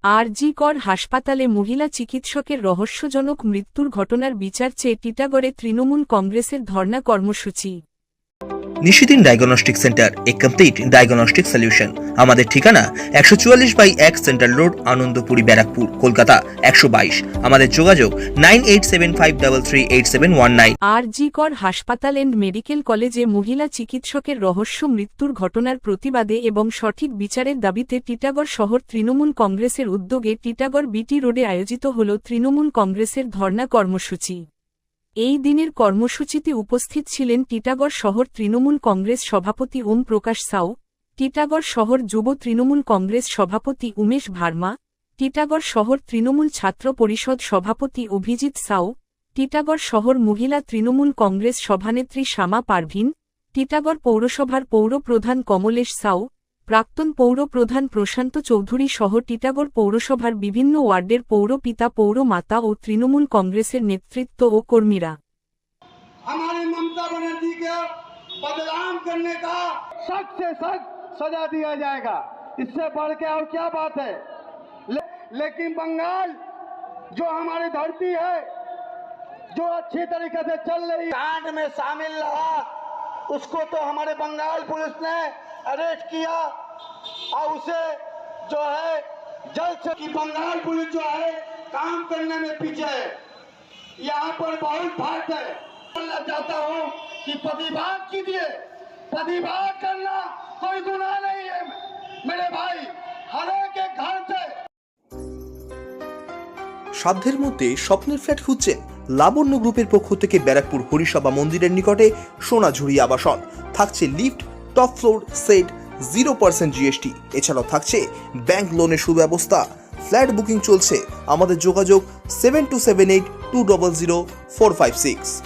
আরজি কর হাসপাতালে মহিলা চিকিৎসকের রহস্যজনক মৃত্যুর ঘটনার বিচার চেয়ে টিটাগড়ে তৃণমূল কংগ্রেসের ধর্ণা কর্মসূচি। নিশিদিন ডায়াগনস্টিক সেন্টার, এ কমপ্লিট ডায়াগনস্টিক সলিউশন। আমাদের ঠিকানা 144/1 সেন্ট্রাল রোড, আনন্দপুরি, ব্যারাকপুর, কলকাতা 122। আমাদের যোগাযোগ 9875338719। আরজি কর হাসপাতাল এন্ড মেডিকেল কলেজে মহিলা চিকিৎসকের রহস্য মৃত্যুর ঘটনার প্রতিবাদে এবং সঠিক বিচারের দাবিতে টিটাগড় শহর তৃণমূল কংগ্রেসের উদ্যোগে টিটাগড় বিটি রোডে আয়োজিত হল তৃণমূল কংগ্রেসের ধর্ণা কর্মসূচি। এই দিনের কর্মসূচিতে উপস্থিত ছিলেন টিটাগড় শহর তৃণমূল কংগ্রেস সভাপতি ওম প্রকাশ সাউ, টিটাগড় শহর যুব তৃণমূল কংগ্রেস সভাপতি উমেশ ভার্মা, টিটাগড় শহর তৃণমূল ছাত্র পরিষদ সভাপতি অভিজিৎ সাউ, টিটাগড় শহর মহিলা তৃণমূল কংগ্রেস সভানেত্রী শ্যামা পারভিন, টিটাগড় পৌরসভার পৌর প্রধান কমলেশ সাউ, প্রাক্তন পৌর প্রধান প্রশান্ত চৌধুরী সহ টিটাগড় পৌরসভার বিভিন্ন ওয়ার্ডের পৌর পিতা, পৌর মাতা ও তৃণমূল কংগ্রেসের নেতৃত্ব ও কর্মীরা। हमारी ममता बनर्जी के बदनाम करने का सख्त से सख्त सजा दिया जाएगा। इससे बढ़ के और क्या बात है। लेकिन बंगाल जो हमारी धरती है, जो अच्छी तरीके से चल रही कांड में शामिल रहा, उसको तो हमारे बंगाल पुलिस ने अरेस्ट किया और उसे जो है जल्द से कि बंगाल पुलिस जो है काम करने में पीछे है। यहाँ पर बहुत फाट है। मैं चाहता हूँ कि प्रतिवाद कीजिए। प्रतिवाद करना कोई गुनाह नहीं है मेरे भाई। हर एक के घर से সাধ্যের মধ্যে স্বপ্নের ফ্ল্যাট খুঁজছেন? লাবণ্য গ্রুপের পক্ষ থেকে ব্যারাকপুর হরিসভা মন্দিরের নিকটে সোনাঝুরি আবাসন। থাকছে lift, top floor, set, 0% GST. এছাড়াও থাকছে ব্যাংক লোনের সুব্যবস্থা। ফ্ল্যাট বুকিং চলছে। আমাদের যোগাযোগ 7278200456।